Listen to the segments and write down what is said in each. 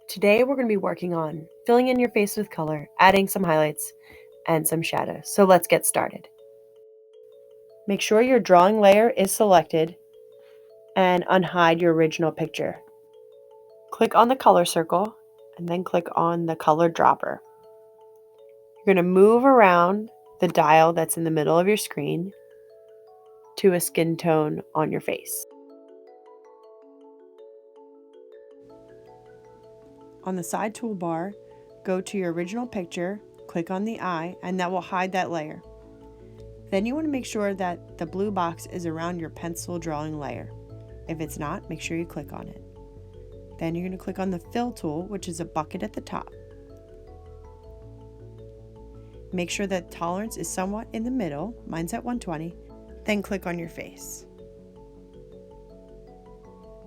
Today we're going to be working on filling in your face with color, adding some highlights, and some shadows. So let's get started. Make sure your drawing layer is selected and unhide your original picture. Click on the color circle and then click on the color dropper. You're going to move around the dial that's in the middle of your screen to a skin tone on your face. On the side toolbar, go to your original picture, click on the eye, and that will hide that layer. Then you want to make sure that the blue box is around your pencil drawing layer. If it's not, make sure you click on it. Then you're going to click on the fill tool, which is a bucket at the top. Make sure that tolerance is somewhat in the middle, mine's at 120, then click on your face.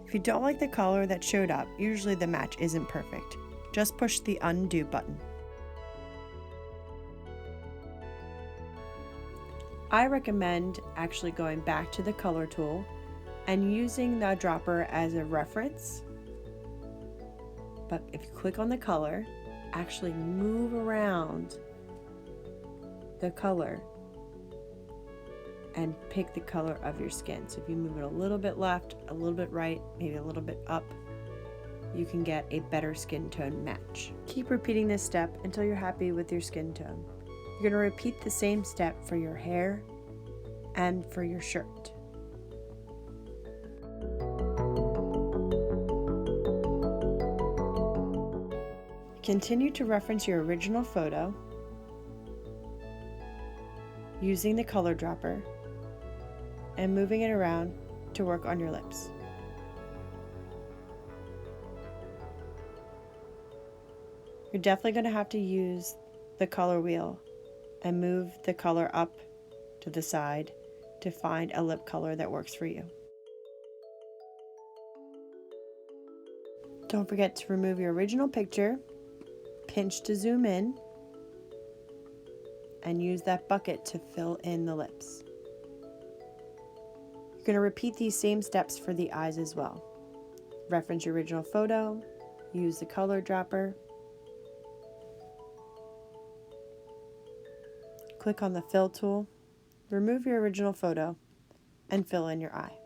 If you don't like the color that showed up, usually the match isn't perfect. Just push the undo button. I recommend actually going back to the color tool and using the dropper as a reference. But if you click on the color, actually move around the color and pick the color of your skin. So if you move it a little bit left, a little bit right, maybe a little bit up, you can get a better skin tone match. Keep repeating this step until you're happy with your skin tone. You're going to repeat the same step for your hair and for your shirt. Continue to reference your original photo using the color dropper and moving it around to work on your lips. You're definitely going to have to use the color wheel and move the color up to the side to find a lip color that works for you. Don't forget to remove your original picture, pinch to zoom in, and use that bucket to fill in the lips. You're going to repeat these same steps for the eyes as well. Reference your original photo, use the color dropper, click on the fill tool, remove your original photo, and fill in your eye.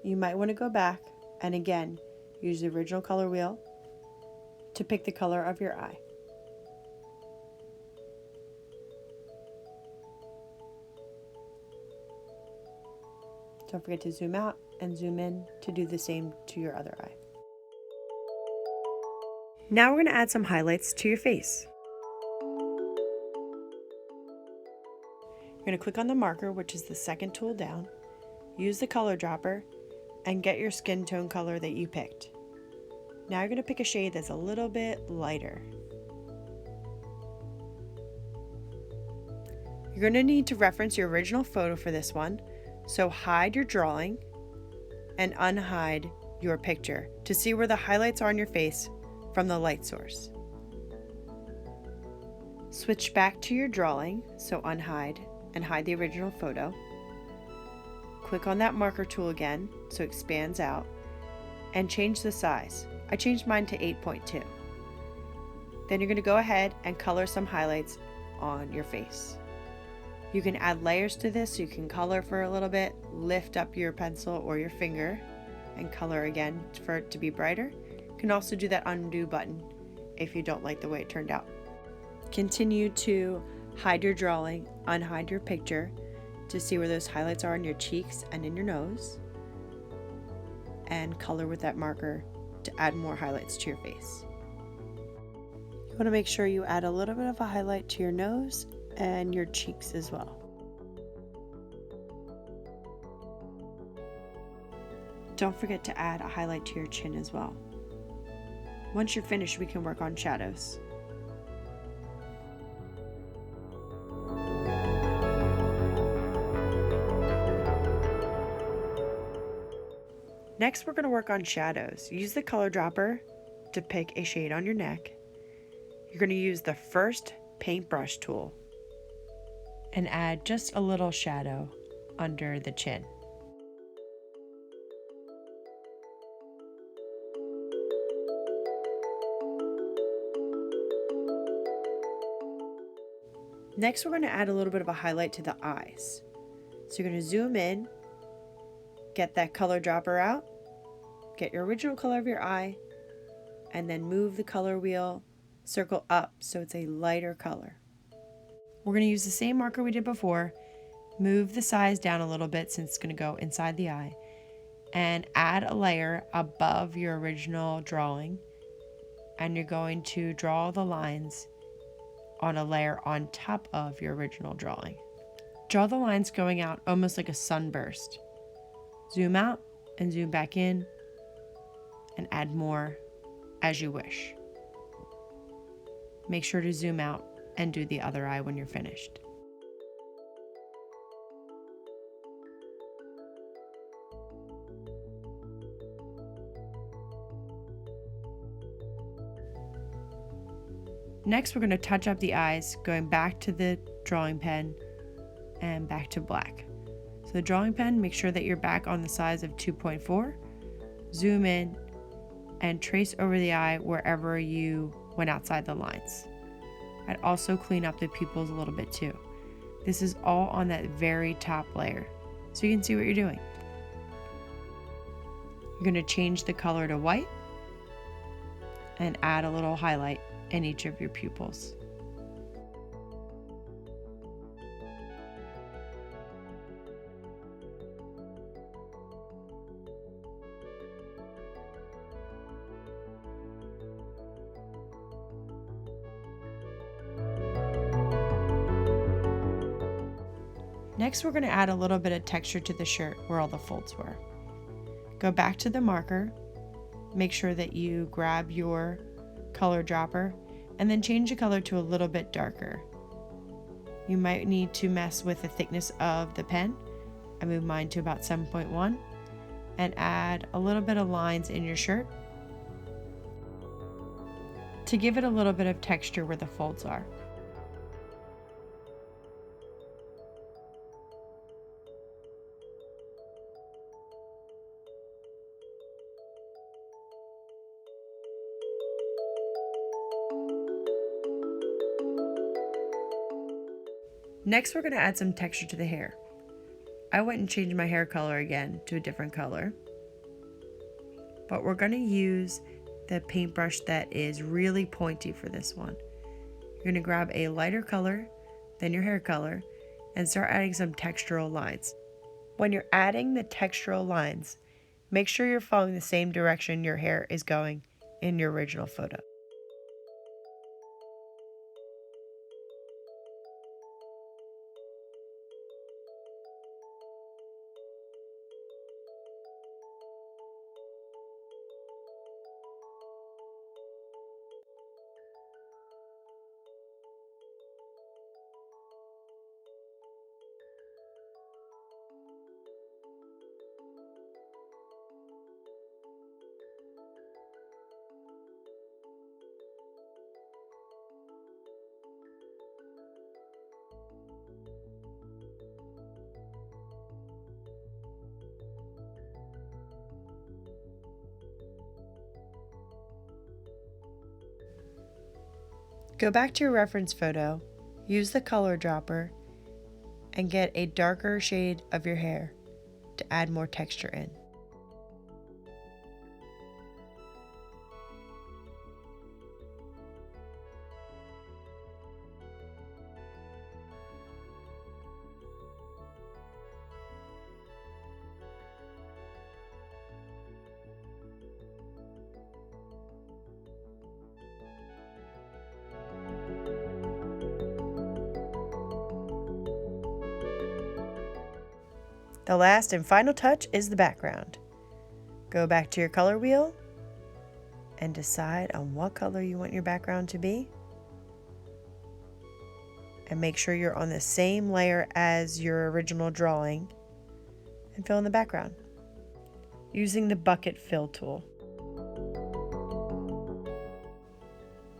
You might want to go back and again use the original color wheel to pick the color of your eye. Don't forget to zoom out and zoom in to do the same to your other eye. Now we're going to add some highlights to your face. You're going to click on the marker, which is the second tool down, use the color dropper, and get your skin tone color that you picked. Now you're going to pick a shade that's a little bit lighter. You're going to need to reference your original photo for this one, so hide your drawing and unhide your picture to see where the highlights are on your face from the light source. Switch back to your drawing, so unhide and hide the original photo. Click on that marker tool again, so it expands out, and change the size. I changed mine to 8.2. Then you're going to go ahead and color some highlights on your face. You can add layers to this, so you can color for a little bit, lift up your pencil or your finger, and color again for it to be brighter. You can also do that undo button if you don't like the way it turned out. Continue to hide your drawing, unhide your picture to see where those highlights are on your cheeks and in your nose, and color with that marker to add more highlights to your face. You want to make sure you add a little bit of a highlight to your nose and your cheeks as well. Don't forget to add a highlight to your chin as well. Once you're finished, we can work on shadows. Next, we're going to work on shadows. Use the color dropper to pick a shade on your neck. You're going to use the first paintbrush tool and add just a little shadow under the chin. Next, we're going to add a little bit of a highlight to the eyes. So you're going to zoom in, get that color dropper out, get your original color of your eye, and then move the color wheel, circle up so it's a lighter color. We're going to use the same marker we did before, move the size down a little bit since it's going to go inside the eye, and add a layer above your original drawing, and you're going to draw the lines on a layer on top of your original drawing. Draw the lines going out almost like a sunburst. Zoom out and zoom back in and add more as you wish. Make sure to zoom out and do the other eye when you're finished. Next, we're going to touch up the eyes, going back to the drawing pen and back to black. So the drawing pen, make sure that you're back on the size of 2.4. Zoom in and trace over the eye wherever you went outside the lines. I'd also clean up the pupils a little bit too. This is all on that very top layer, so you can see what you're doing. You're going to change the color to white and add a little highlight in each of your pupils. Next, we're going to add a little bit of texture to the shirt where all the folds were. Go back to the marker, make sure that you grab your color dropper, and then change the color to a little bit darker. You might need to mess with the thickness of the pen. I moved mine to about 7.1 and add a little bit of lines in your shirt to give it a little bit of texture where the folds are. Next, we're going to add some texture to the hair. I went and changed my hair color again to a different color, but we're going to use the paintbrush that is really pointy for this one. You're going to grab a lighter color than your hair color and start adding some textural lines. When you're adding the textural lines, make sure you're following the same direction your hair is going in your original photo. Go back to your reference photo, use the color dropper, and get a darker shade of your hair to add more texture in. The last and final touch is the background. Go back to your color wheel and decide on what color you want your background to be. And make sure you're on the same layer as your original drawing and fill in the background using the bucket fill tool.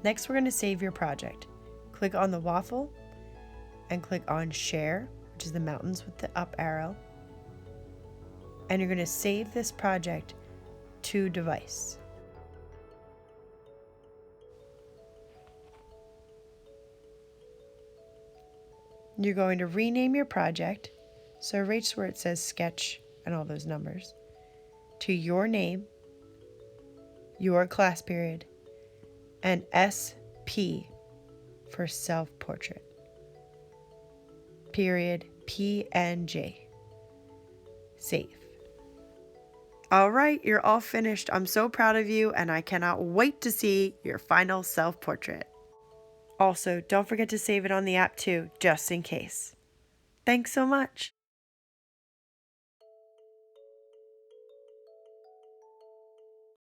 Next, we're going to save your project. Click on the waffle and click on Share, which is the mountains with the up arrow. And you're going to save this project to device. You're going to rename your project, so right where it says sketch and all those numbers, to your name, your class period, and SP for self-portrait. Period PNG. Save. All right, you're all finished. I'm so proud of you, and I cannot wait to see your final self-portrait. Also, don't forget to save it on the app too, just in case. Thanks so much.